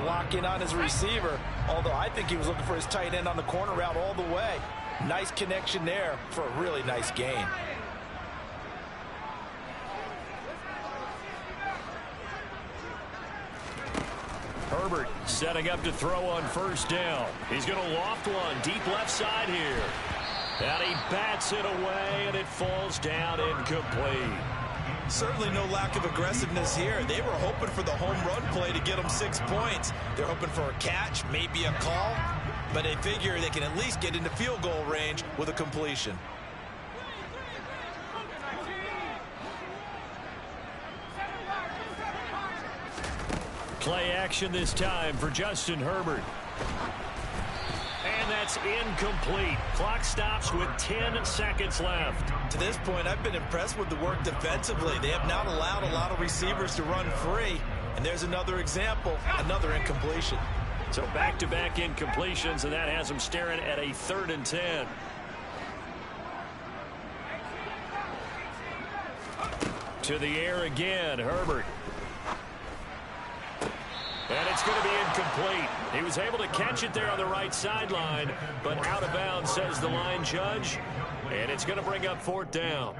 lock in on his receiver, although I think he was looking for his tight end on the corner route all the way. Nice connection there for a really nice gain. Herbert setting up to throw on first down. He's going to loft one deep left side here. And he bats it away, and it falls down incomplete. Certainly no lack of aggressiveness here. They were hoping for the home run play to get them 6 points. They're hoping for a catch, maybe a call, but they figure they can at least get into field goal range with a completion. Play action this time for Justin Herbert. And that's incomplete. Clock stops with 10 seconds left. To this point, I've been impressed with the work defensively. They have not allowed a lot of receivers to run free. And there's another example, another incompletion. So back-to-back incompletions, and that has them staring at a 3rd and 10. To the air again, Herbert. And it's going to be incomplete. He was able to catch it there on the right sideline, but out of bounds, says the line judge. And it's going to bring up 4th down.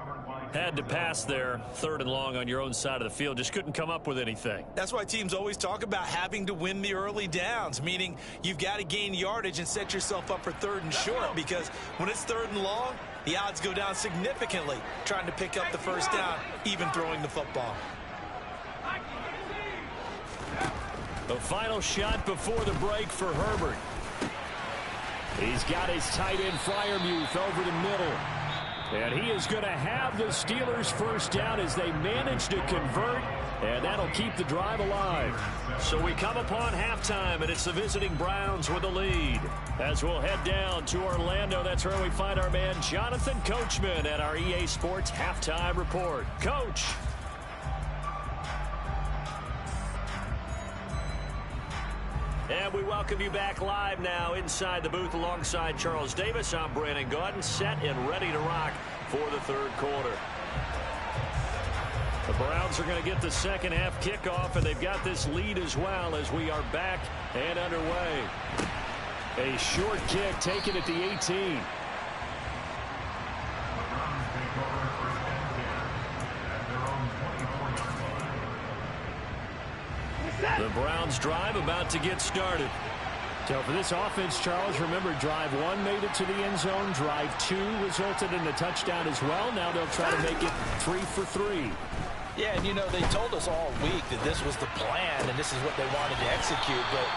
Had to pass there, 3rd and long on your own side of the field. Just couldn't come up with anything. That's why teams always talk about having to win the early downs, meaning you've got to gain yardage and set yourself up for 3rd and short, because when it's 3rd and long, the odds go down significantly trying to pick up the first down, even throwing the football. The final shot before the break for Herbert. He's got his tight end Freiermuth over the middle. And he is going to have the Steelers first down as they manage to convert, and that'll keep the drive alive. So we come upon halftime, and it's the visiting Browns with the lead. As we'll head down to Orlando, that's where we find our man Jonathan Coachman at our EA Sports Halftime Report. Coach. And we welcome you back live now inside the booth alongside Charles Davis. I'm Brandon Gaudin, set and ready to rock for the 3rd quarter. The Browns are going to get the second half kickoff, and they've got this lead as well as we are back and underway. A short kick taken at the 18. The Browns drive about to get started. So for this offense, Charles, remember drive 1 made it to the end zone. Drive 2 resulted in a touchdown as well. Now they'll try to make it 3 for 3. Yeah, and you know, they told us all week that this was the plan and this is what they wanted to execute, but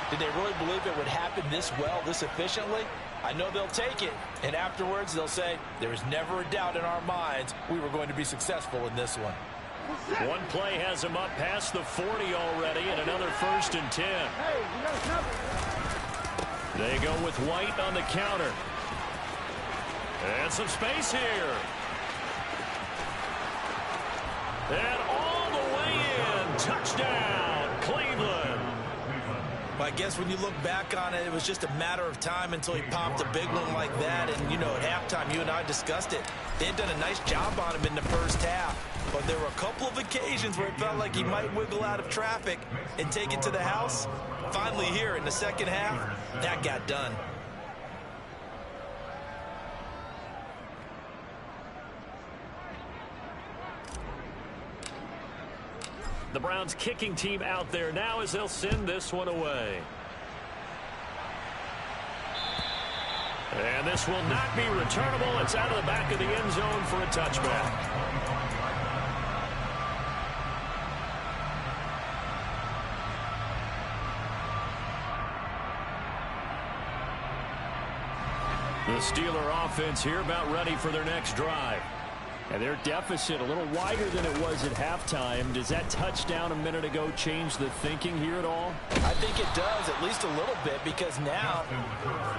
did they really believe it would happen this well, this efficiently? I know they'll take it, and afterwards they'll say, there was never a doubt in our minds we were going to be successful in this one. One play has them up past the 40 already, and another 1st and 10. They go with White on the counter. And some space here. And all the way in. Touchdown, Cleveland. Well, I guess when you look back on it, it was just a matter of time until he popped a big one like that. And, you know, at halftime, you and I discussed it. They had done a nice job on him in the first half. But there were a couple of occasions where it felt like he might wiggle out of traffic and take it to the house. Finally here in the second half, that got done. The Browns kicking team out there now as they'll send this one away. And this will not be returnable. It's out of the back of the end zone for a touchback. The Steeler offense here about ready for their next drive. And their deficit a little wider than it was at halftime. Does that touchdown a minute ago change the thinking here at all? I think it does, at least a little bit, because now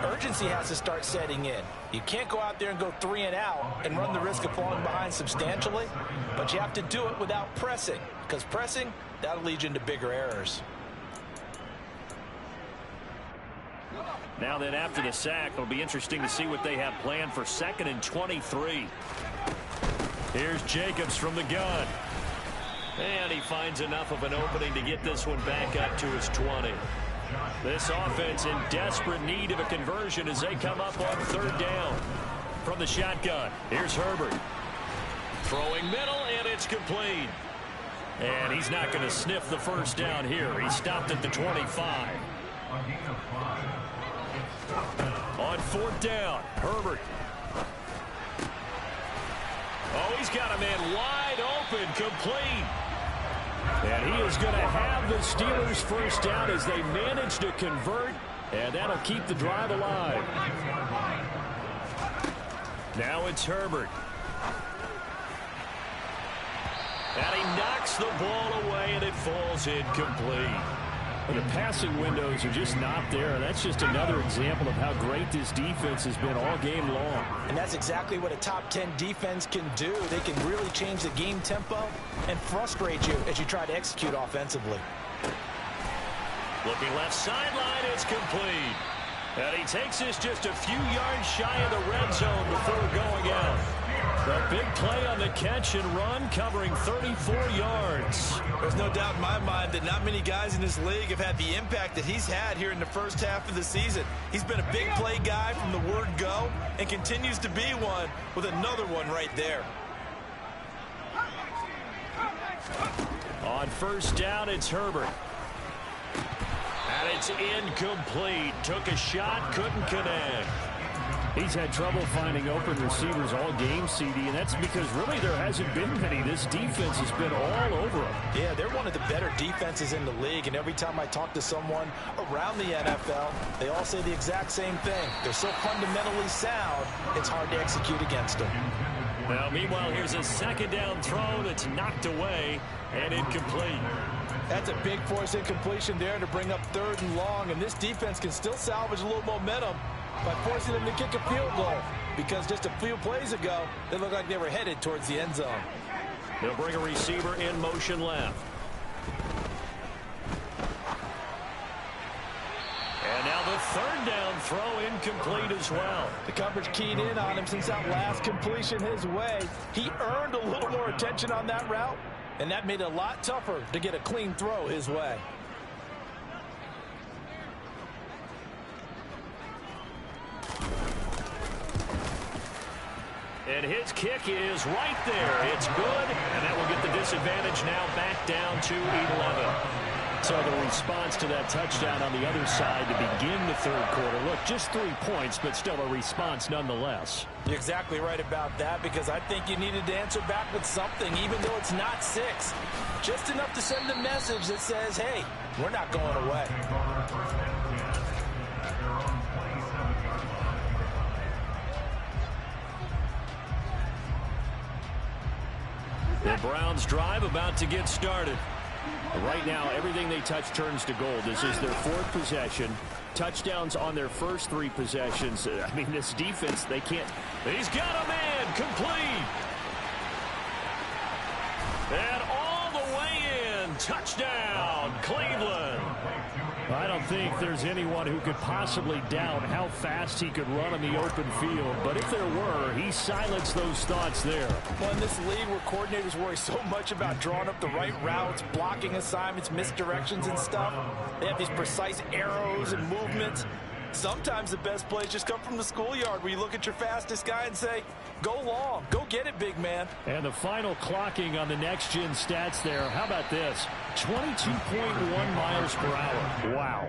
urgency has to start setting in. You can't go out there and go 3 and out and run the risk of falling behind substantially, but you have to do it without pressing, because pressing, that'll lead you into bigger errors. Now then, after the sack, it'll be interesting to see what they have planned for 2nd and 23. Here's Jacobs from the gun. And he finds enough of an opening to get this one back up to his 20. This offense in desperate need of a conversion as they come up on third down. From the shotgun, here's Herbert. Throwing middle, and it's complete. And he's not going to sniff the first down here. He stopped at the 25. On fourth down, Herbert. Oh, he's got a man wide open, complete. And he is going to have the Steelers first down as they manage to convert, and that'll keep the drive alive. Now it's Herbert. And he knocks the ball away, and it falls incomplete. The passing windows are just not there. That's just another example of how great this defense has been all game long. And that's exactly what a top 10 defense can do. They can really change the game tempo and frustrate you as you try to execute offensively. Looking left sideline, it's complete. And he takes this just a few yards shy of the red zone before going out. The big play on the catch and run, covering 34 yards. There's no doubt in my mind that not many guys in this league have had the impact that he's had here in the first half of the season. He's been a big play guy from the word go and continues to be one with another one right there. On first down, it's Herbert. And it's incomplete. Took a shot, couldn't connect. He's had trouble finding open receivers all game, CD, and that's because really there hasn't been many. This defense has been all over them. Yeah, they're one of the better defenses in the league, and every time I talk to someone around the NFL, they all say the exact same thing. They're so fundamentally sound, it's hard to execute against them. Now, meanwhile, here's a second down throw that's knocked away and incomplete. That's a big force incompletion there to bring up third and long, and this defense can still salvage a little momentum by forcing them to kick a field goal, because just a few plays ago, they looked like they were headed towards the end zone. They'll bring a receiver in motion left. And now the third down throw incomplete as well. The coverage keyed in on him since that last completion his way. He earned a little more attention on that route, and that made it a lot tougher to get a clean throw his way. And his kick is right there. It's good, and that will get the disadvantage now back down to 11. So the response to that touchdown on the other side to begin the third quarter. Look, just 3 points, but still a response nonetheless. You're exactly right about that, because I think you needed to answer back with something, even though it's not 6. Just enough to send a message that says, hey, we're not going away. The Browns drive about to get started. Right now, everything they touch turns to gold. This is their 4th possession. Touchdowns on their first 3 possessions. I mean, this defense, they can't. He's got a man, complete. And all the way in. Touchdown, Cleveland. I don't think there's anyone who could possibly doubt how fast he could run in the open field. But if there were, he silenced those thoughts there. Well, in this league where coordinators worry so much about drawing up the right routes, blocking assignments, misdirections and stuff, they have these precise arrows and movements. Sometimes the best plays just come from the schoolyard, where you look at your fastest guy and say, go long, go get it, big man. And the final clocking on the next-gen stats there. How about this? 22.1 miles per hour. Wow.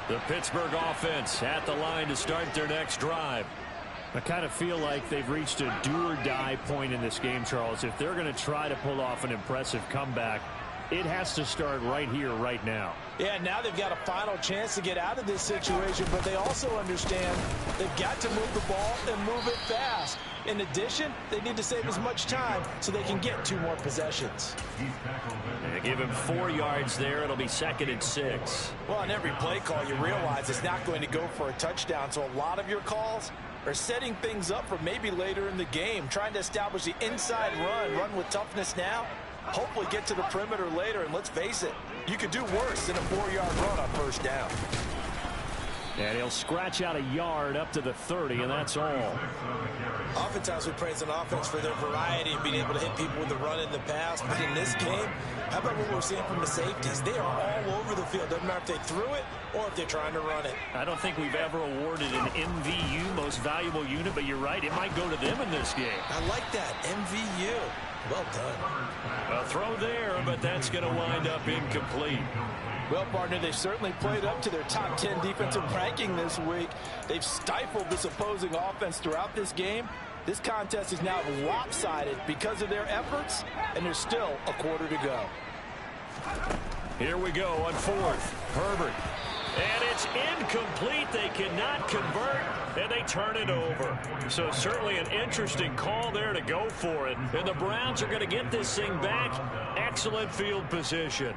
The Pittsburgh offense at the line to start their next drive. I kind of feel like they've reached a do-or-die point in this game, Charles. If they're going to try to pull off an impressive comeback, it has to start right here, right now. Yeah, now they've got a final chance to get out of this situation, but they also understand they've got to move the ball and move it fast. In addition, they need to save as much time so they can get 2 more possessions. And give him 4 yards there. It'll be 2nd and 6. Well, on every play call, you realize it's not going to go for a touchdown, so a lot of your calls are setting things up for maybe later in the game, trying to establish the inside run with toughness now, hopefully get to the perimeter later, and let's face it, you could do worse than a 4-yard run on first down. And he'll scratch out a yard up to the 30, and that's all. Oftentimes we praise an offense for their variety and being able to hit people with the run in the pass. But in this game, how about what we're seeing from the safeties? They are all over the field. Doesn't matter if they threw it or if they're trying to run it. I don't think we've ever awarded an MVU, most valuable unit, but you're right. It might go to them in this game. I like that. MVU. Well done. A throw there, but that's going to wind up incomplete. Well, partner, they've certainly played up to their top 10 defensive ranking this week. They've stifled this opposing offense throughout this game. This contest is now lopsided because of their efforts, and there's still a quarter to go. Here we go on fourth. Herbert. And it's incomplete. They cannot convert, and they turn it over. So certainly an interesting call there to go for it. And the Browns are going to get this thing back. Excellent field position.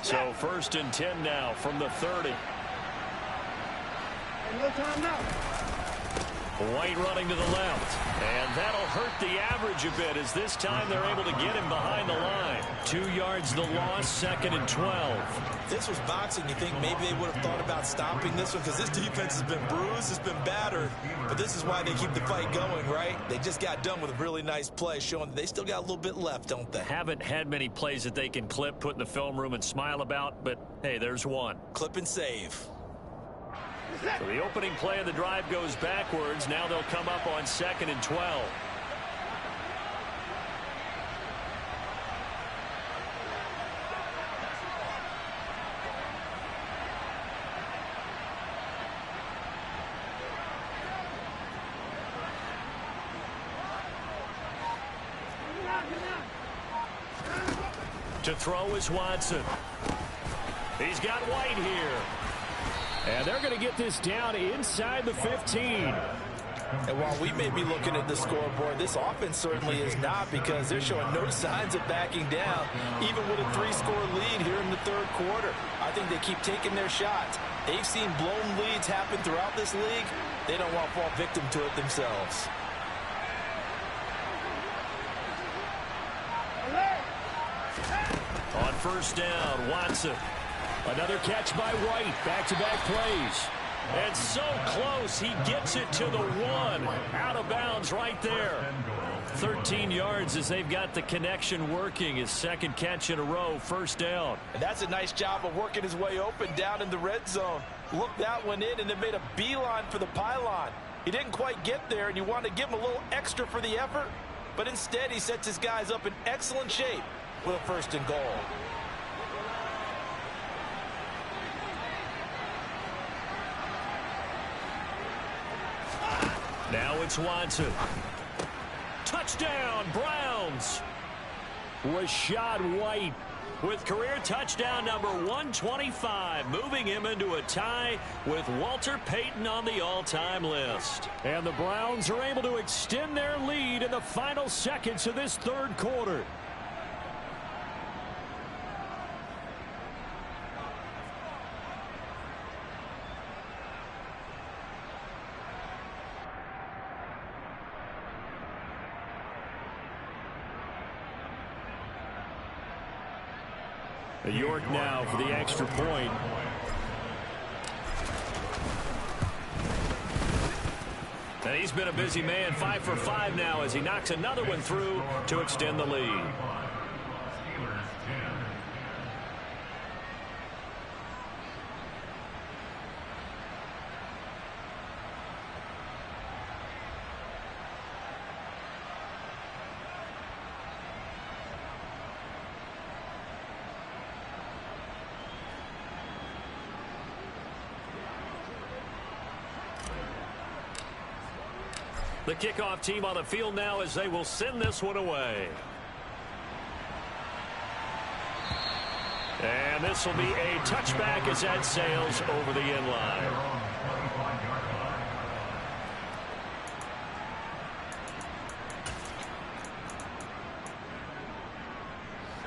So 1st and 10 now from the 30. No time now. White running to the left. And that'll hurt the average a bit as this time they're able to get him behind the line. 2 yards the loss, 2nd and 12. This was boxing. You think maybe they would have thought about stopping this one because this defense has been bruised, it's been battered. But this is why they keep the fight going, right? They just got done with a really nice play showing that they still got a little bit left, don't they? Haven't had many plays that they can clip, put in the film room and smile about, but hey, there's one. Clip and save. So the opening play of the drive goes backwards. Now they'll come up on 2nd and 12. To throw is Watson. He's got White here. And they're going to get this down inside the 15. And while we may be looking at the scoreboard, this offense certainly is not because they're showing no signs of backing down, even with a 3-score lead here in the 3rd quarter. I think they keep taking their shots. They've seen blown leads happen throughout this league. They don't want to fall victim to it themselves. On 1st down, Watson. Another catch by White. Back-to-back plays. And so close, he gets it to the 1. Out of bounds right there. 13 yards as they've got the connection working. His 2nd catch in a row, 1st down. And that's a nice job of working his way open down in the red zone. Looked that one in and then made a beeline for the pylon. He didn't quite get there, and you want to give him a little extra for the effort. But instead, he sets his guys up in excellent shape with a 1st and goal. Now it's Watson. Touchdown, Browns. Rashad White with career touchdown number 125, moving him into a tie with Walter Payton on the all-time list. And the Browns are able to extend their lead in the final seconds of this 3rd quarter. York now for the extra point. And he's been a busy man, 5 for 5 now as he knocks another one through to extend the lead. The kickoff team on the field now as they will send this one away. And this will be a touchback as that sails over the end line.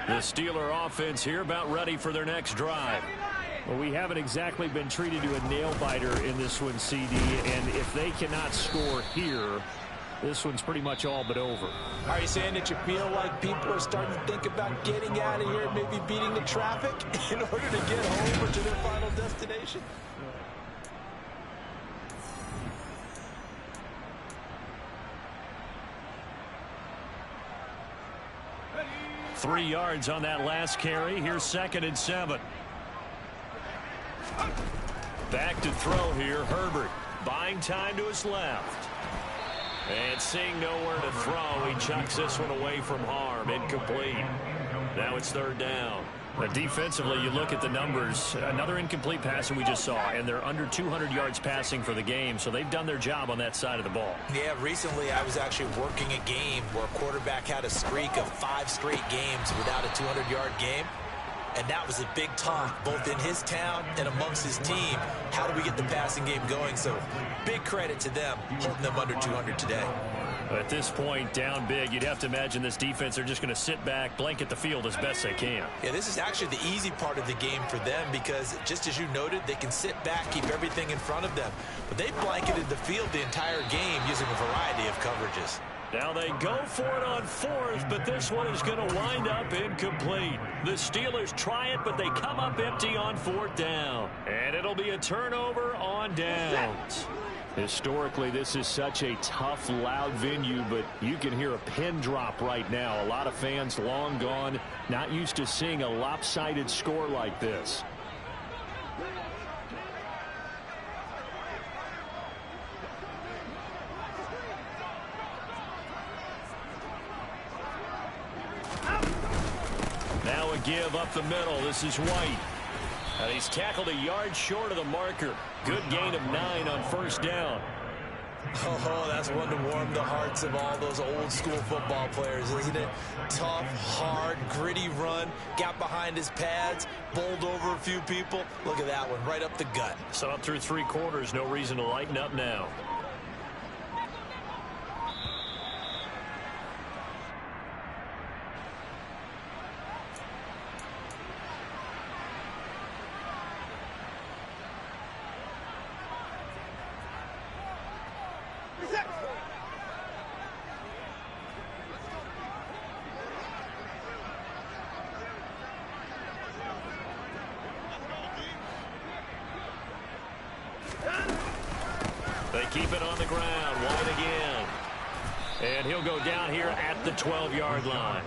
The Steeler offense here about ready for their next drive. Well, we haven't exactly been treated to a nail-biter in this one, CD, and if they cannot score here, this one's pretty much all but over. Are you saying that you feel like people are starting to think about getting out of here, maybe beating the traffic in order to get home or to their final destination? 3 yards on that last carry. Here's 2nd and 7. Back to throw here, Herbert. Buying time to his left. And seeing nowhere to throw, he chucks this one away from harm. Incomplete. Now it's 3rd down. But defensively, you look at the numbers. Another incomplete pass that we just saw, and they're under 200 yards passing for the game, so they've done their job on that side of the ball. Yeah, recently I was actually working a game where a quarterback had a streak of 5 straight games without a 200-yard game. And that was a big talk, both in his town and amongst his team. How do we get the passing game going? So big credit to them, holding them under 200 today. At this point, down big, you'd have to imagine this defense are just going to sit back, blanket the field as best they can. Yeah, this is actually the easy part of the game for them because, just as you noted, they can sit back, keep everything in front of them. But they blanketed the field the entire game using a variety of coverages. Now they go for it on 4th, but this one is going to wind up incomplete. The Steelers try it, but they come up empty on 4th down. And it'll be a turnover on downs. Historically, this is such a tough, loud venue, but you can hear a pin drop right now. A lot of fans long gone, not used to seeing a lopsided score like this. Now a give up the middle. This is White. And he's tackled a yard short of the marker. Good gain of 9 on 1st down. Oh, that's one to warm the hearts of all those old school football players, isn't it? Tough, hard, gritty run. Got behind his pads, bowled over a few people. Look at that one, right up the gut. So up through 3 quarters, no reason to lighten up now. They keep it on the ground. White again. And he'll go down here at the 12-yard line.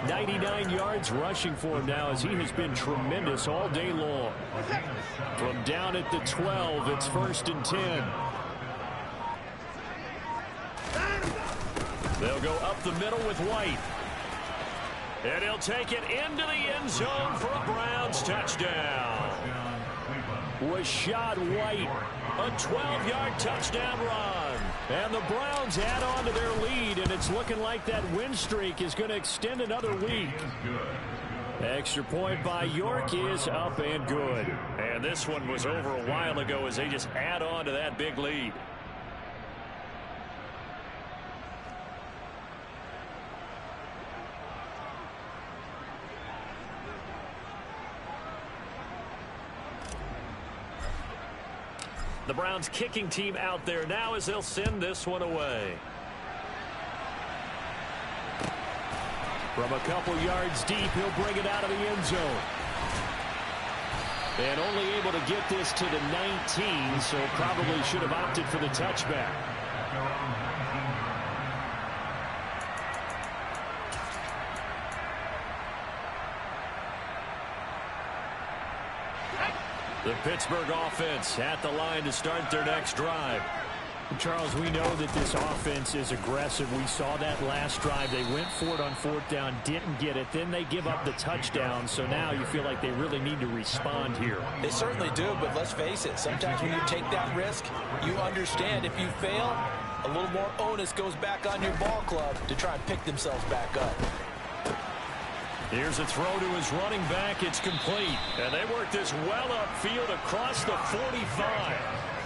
99 yards rushing for him now as he has been tremendous all day long. From down at the 12, it's 1st and 10. They'll go up the middle with White. And he'll take it into the end zone for a Browns touchdown. Rashad White, a 12-yard touchdown run. And the Browns add on to their lead, and it's looking like that win streak is going to extend another week. Extra point by York is up and good. And this one was over a while ago as they just add on to that big lead. The Browns kicking team out there now as they'll send this one away. From a couple yards deep, he'll bring it out of the end zone. And only able to get this to the 19, so probably should have opted for the touchback. The Pittsburgh offense at the line to start their next drive. Charles, we know that this offense is aggressive. We saw that last drive. They went for it on 4th down, didn't get it. Then they give up the touchdown. So now you feel like they really need to respond here. They certainly do, but let's face it. Sometimes when you take that risk, you understand if you fail, a little more onus goes back on your ball club to try and pick themselves back up. Here's a throw to his running back. It's complete. And they work this well upfield across the 45.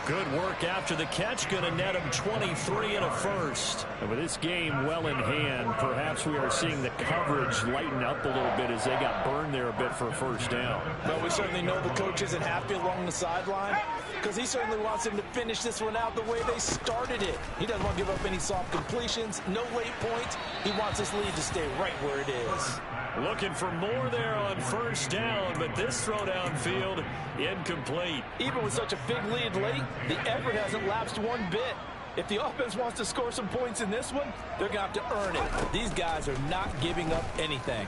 Good work after the catch. Going to net him 23 and a first. And with this game well in hand, perhaps we are seeing the coverage lighten up a little bit as they got burned there a bit for a first down. But we certainly know the coach isn't happy along the sideline because he certainly wants them to finish this one out the way they started it. He doesn't want to give up any soft completions, no late points. He wants this lead to stay right where it is. Looking for more there on first down, but this throw downfield incomplete. Even with such a big lead late, the effort hasn't lapsed one bit. If the offense wants to score some points in this one, they're going to have to earn it. These guys are not giving up anything.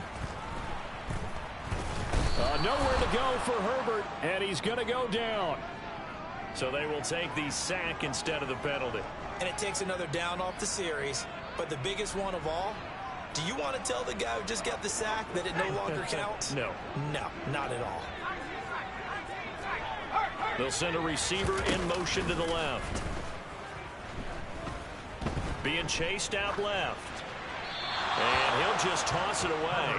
Nowhere to go for Herbert, and he's going to go down. So they will take the sack instead of the penalty. And it takes another down off the series. But the biggest one of all, do you want to tell the guy who just got the sack that it no longer counts? No. No, not at all. They'll send a receiver in motion to the left. Being chased out left. And he'll just toss it away.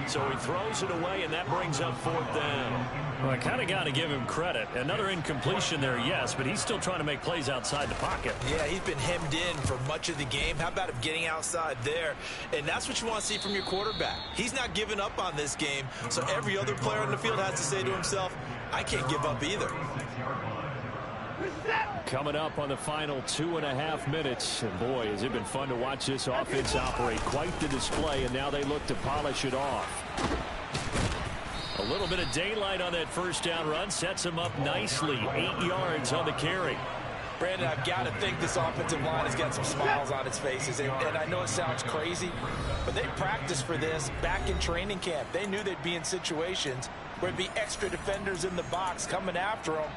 So he throws it away, and that brings up fourth down. Well, I kind of got to give him credit. Another incompletion there, yes, but he's still trying to make plays outside the pocket. Yeah, he's been hemmed in for much of the game. How about him getting outside there? And that's what you want to see from your quarterback. He's not giving up on this game, so every other player on the field has to say to himself, I can't give up either. Coming up on the final 2.5 minutes. And boy, has it been fun to watch this offense operate. Quite the display, and now they look to polish it off. A little bit of daylight on that first down run sets him up nicely. 8 yards on the carry. Brandon, I've got to think this offensive line has got some smiles on its faces. And I know it sounds crazy, but they practiced for this back in training camp. They knew they'd be in situations where there'd be extra defenders in the box coming after them,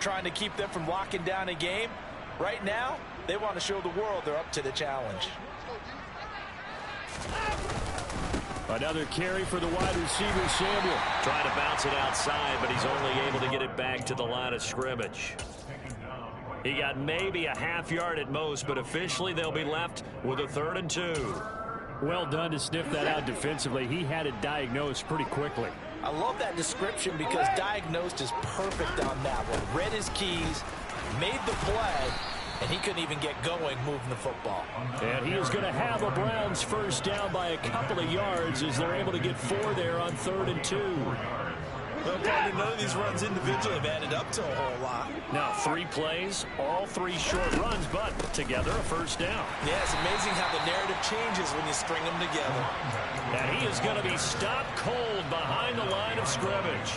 trying to keep them from locking down a game. Right now, they want to show the world they're up to the challenge. Another carry for the wide receiver, Samuel. Trying to bounce it outside, but he's only able to get it back to the line of scrimmage. He got maybe a half yard at most, but officially they'll be left with a 3rd and 2. Well done to sniff that out defensively. He had it diagnosed pretty quickly. I love that description because diagnosed is perfect on that one. Read his keys, made the play, and he couldn't even get going moving the football. And he is going to have a Browns first down by a couple of yards as they're able to get 4 there on 3rd and 2. Well, partner, none of these runs individually have added up to a whole lot. Now 3 plays, all 3 short runs, but together a first down. Yeah, it's amazing how the narrative changes when you string them together. And he is going to be stopped cold behind the line of scrimmage.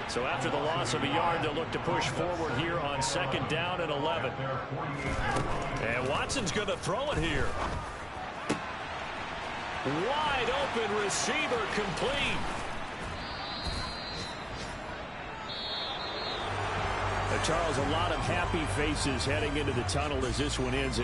So after the loss of a yard, they'll look to push forward here on 2nd down and 11. And Watson's going to throw it here. Wide open receiver complete. Charles, a lot of happy faces heading into the tunnel as this one ends.